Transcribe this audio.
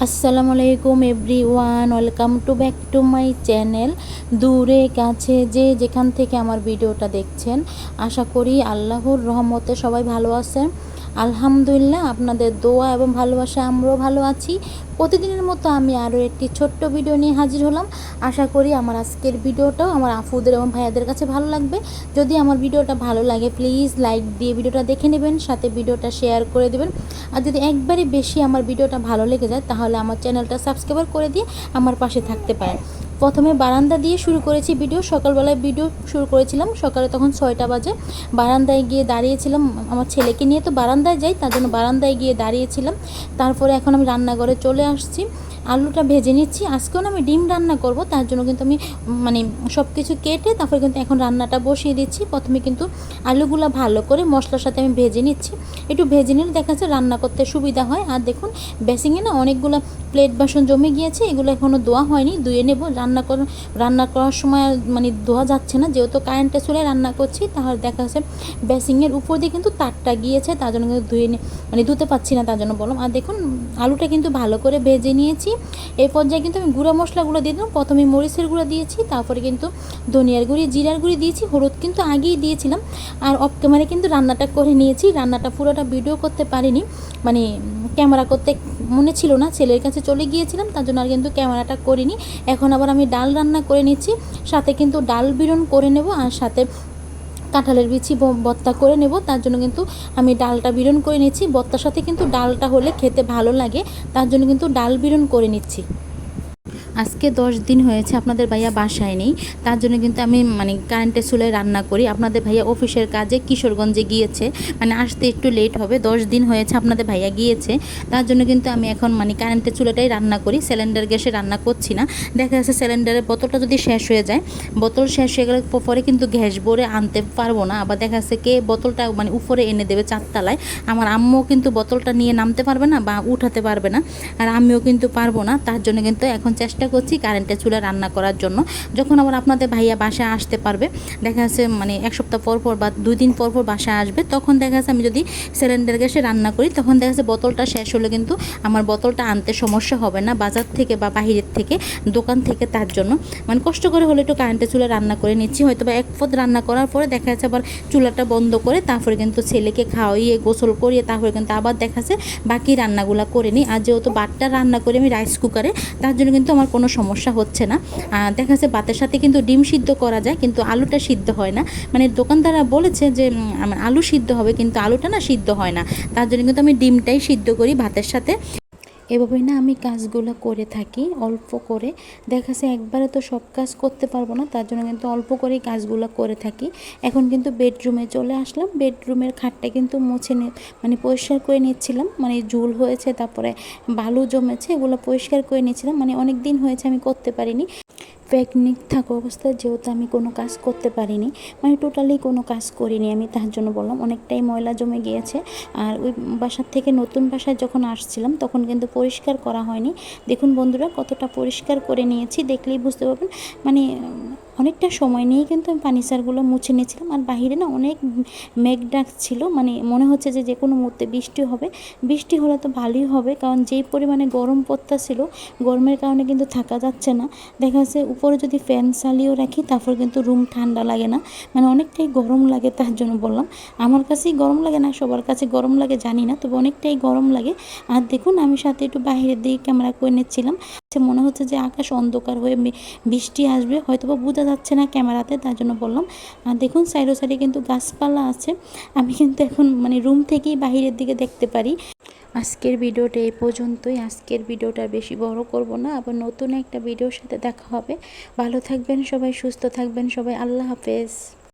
আসসালামু আলাইকুম everyone, welcome to back to my channel. দূরে কাছে যে যেখান থেকে আমার ভিডিওটা দেখছেন, আশা করি আল্লাহর রহমতে সবাই ভালো আছেন। আলহামদুলিল্লাহ, আপনাদের দোয়া এবং ভালোবাসা আমরাও ভালো আছি। প্রতিদিনের মতো আমি আরও একটি ছোট্ট ভিডিও নিয়ে হাজির হলাম। আশা করি আমার আজকের ভিডিওটাও আমার আফুদের এবং ভাইয়াদের কাছে ভালো লাগবে। যদি আমার ভিডিওটা ভালো লাগে প্লিজ লাইক দিয়ে ভিডিওটা দেখে নেবেন, সাথে ভিডিওটা শেয়ার করে দেবেন। আর যদি একবারে বেশি আমার ভিডিওটা ভালো লেগে যায় তাহলে আমার চ্যানেলটা সাবস্ক্রাইব করে দিয়ে আমার পাশে থাকতে পারেন। প্রথমে বারান্দা দিয়ে শুরু করেছি ভিডিও। সকালবেলায় ভিডিও শুরু করেছিলাম, সকালে তখন 6টা বাজে। বারান্দায় গিয়ে দাঁড়িয়েছিলাম, আমার ছেলেকে নিয়ে তো বারান্দায় যাই, তার জন্য বারান্দায় গিয়ে দাঁড়িয়েছিলাম। তারপরে এখন আমি রান্নাঘরে চলে আসছি, আলুটা ভেজে নিচ্ছি। আজকেও আমি ডিম রান্না করব, তার জন্য কিন্তু আমি সব কিছু কেটে তারপরে কিন্তু এখন রান্নাটা বসিয়ে দিচ্ছি। প্রথমে কিন্তু আলুগুলো ভালো করে মশলার সাথে আমি ভেজে নিচ্ছি। একটু ভেজে নিলে দেখা যাচ্ছে রান্না করতে সুবিধা হয়। আর দেখুন বেসিংয়ে না অনেকগুলো প্লেট বাসন জমে গিয়েছে, এগুলো এখনও ধোয়া হয়নি, ধুয়ে নেব। রান্না করার সময় ধোয়া যাচ্ছে না, যেহেতু কারেন্টে চলে রান্না করছি, তাহলে দেখা যাচ্ছে বেসিংয়ের উপর দিয়ে কিন্তু তারটা গিয়েছে, তার জন্য কিন্তু ধুতে পারছি না, তার জন্য বললাম। আর দেখুন আলুটা কিন্তু ভালো করে ভেজে নিয়েছি। এই পর্যায়ে কিন্তু আমি গুঁড়া মশলাগুলো দিয়ে দিলাম। প্রথমে মরিচের গুঁড়ো দিয়েছি, তারপরে কিন্তু ধনিয়ার গুঁড়ি, জিরার গুঁড়ি দিয়েছি, হলুদ কিন্তু আগেই দিয়েছিলাম। আর অফ ক্যামেরায় কিন্তু রান্নাটা করে নিয়েছি। রান্নাটা পুরোটা ভিডিও করতে পারিনি, ক্যামেরা করতে মনে ছিল না, ছেলের কাছে চলে গিয়েছিলাম, তার জন্য আর কিন্তু ক্যামেরাটা করিনি। এখন আবার আমি ডাল রান্না করে নিচ্ছি, সাথে কিন্তু ডাল বিরন করে নেব, আর সাথে কাঁঠালের বিচি ভর্তা করে নেব। তার জন্য কিন্তু আমি ডালটা বিরন করে নিচ্ছি। ভর্তার সাথে কিন্তু ডালটা হলে খেতে ভালো লাগে, তার জন্য কিন্তু ডাল বিরন করে নিচ্ছি। আজকে 10 দিন হয়েছে আপনাদের ভাইয়া বাসায় নেই, তার জন্য কিন্তু আমি কারেন্টের চুলায় রান্না করি। আপনাদের ভাইয়া অফিসের কাজে কিশোরগঞ্জে গিয়েছে, আসতে একটু লেট হবে। 10 দিন হয়েছে আপনাদের ভাইয়া গিয়েছে, তার জন্য কিন্তু আমি এখন কারেন্টের চুলাটাই রান্না করি, সিলিন্ডার গ্যাসে রান্না করছি না। দেখা যাচ্ছে সিলিন্ডারের বোতলটা যদি শেষ হয়ে যায়, বোতল শেষ হয়ে গেলে পরে কিন্তু গ্যাস ভরে আনতে পারবো না। আবার দেখা যাচ্ছে কে বোতলটা উপরে এনে দেবে 4তলায়, আমার আম্মুও কিন্তু বোতলটা নিয়ে নামতে পারবে না বা উঠাতে পারবে না, আর আমিও কিন্তু পারবো না। তার জন্য কিন্তু এখন চেষ্টা করছি কারেন্টের চুলা রান্না করার জন্য। যখন আবার আপনাদের ভাইয়া বাসায় আসতে পারবে, দেখা যাচ্ছে 1 সপ্তাহ পর পর বা 2 দিন পর পর বাসায় আসবে, তখন দেখা যাচ্ছে আমি যদি সিলিন্ডার গ্যাসে রান্না করি, তখন দেখা যাচ্ছে বোতলটা শেষ হলে কিন্তু আমার বোতলটা আনতে সমস্যা হবে না বাজার থেকে বা বাহিরের থেকে, দোকান থেকে। তার জন্য কষ্ট করে হলে একটু কারেন্টের চুলা রান্না করে নিচ্ছি। হয়তো বা 1 পদ রান্না করার পরে দেখা যাচ্ছে আবার চুলাটা বন্ধ করে তারপরে কিন্তু ছেলেকে খাওয়াইয়ে গোসল করিয়ে তারপরে কিন্তু আবার দেখা যাচ্ছে বাকি রান্নাগুলো করে নিই। আর যেহেতু বাটটা রান্না করি আমি রাইস কুকারে, তার জন্য কিন্তু আমার কোনো সমস্যা হচ্ছে না। দেখা যাচ্ছে ভাতের সাথে কিন্তু ডিম সিদ্ধ করা যায়, কিন্তু আলুটা সিদ্ধ হয় না। দোকানদাররা বলেছে যে আলু সিদ্ধ হবে, কিন্তু আলুটা না সিদ্ধ হয় না, তার জন্য কিন্তু আমি ডিমটাই সিদ্ধ করি ভাতের সাথে। এভাবেই আমি কাজগুলো করে থাকি অল্প করে। দেখা যাচ্ছে একবারে তো সব কাজ করতে পারবো না, তার জন্য কিন্তু অল্প করেই কাজগুলো করে থাকি। এখন কিন্তু বেডরুমে চলে আসলাম। বেডরুমের খাটটা কিন্তু মুছে পরিষ্কার করে নিচ্ছিলাম, ঝুল হয়েছে, তারপরে বালু জমেছে, এগুলো পরিষ্কার করে নিচ্ছিলাম। অনেক দিন হয়েছে আমি করতে পারিনি। প্রেগনেন্ট থাকা অবস্থায় যেহেতু আমি কোনো কাজ করতে পারিনি, টোটালি কোনো কাজ করিনি আমি, তার জন্য বললাম অনেকটাই ময়লা জমে গিয়েছে। আর ওই বাসার থেকে নতুন বাসায় যখন আসছিলাম তখন কিন্তু পরিষ্কার করা হয়নি। দেখুন বন্ধুরা কতটা পরিষ্কার করে নিয়েছি, দেখলেই বুঝতে পারবেন। অনেকটা সময় নিয়েই কিন্তু আমি ফার্নিচারগুলো মুছে নিয়েছিলাম। আর বাহিরে না অনেক মেঘ ডাক ছিল, মনে হচ্ছে যে কোনো মুহূর্তে বৃষ্টি হবে। বৃষ্টি হলে তো ভালোই হবে, কারণ যেই পরিমাণে গরম পড়তেছিল, গরমের কারণে কিন্তু থাকা যাচ্ছে না। দেখা যাচ্ছে উপরে যদি ফ্যান চালিয়েও রাখি তারপর কিন্তু রুম ঠান্ডা লাগে না, অনেকটাই গরম লাগে। তার জন্য বললাম আমার কাছেই গরম লাগে না, সবার কাছে গরম লাগে জানি না, তবে অনেকটাই গরম লাগে। আর দেখুন আমি সাথে একটু বাইরের দিকে ক্যামেরা করে নিচ্ছিলাম। মনে হচ্ছে যে আকাশ অন্ধকার হয়ে বৃষ্টি আসবে, হয়তো বা বোঝা যাচ্ছে না ক্যামেরাতে, তার জন্য বললাম। আর দেখুন সাইডে সাইডে কিন্তু গাছপালা আছে, আমি কিন্তু এখন রুম থেকেই বাহিরের দিকে দেখতে পারি। আজকের ভিডিওটা এই পর্যন্তই। আজকের ভিডিওটা বেশি বড় করব না, আবার নতুন একটা ভিডিওর সাথে দেখা হবে। ভালো থাকবেন সবাই, সুস্থ থাকবেন সবাই, আল্লাহ হাফেজ।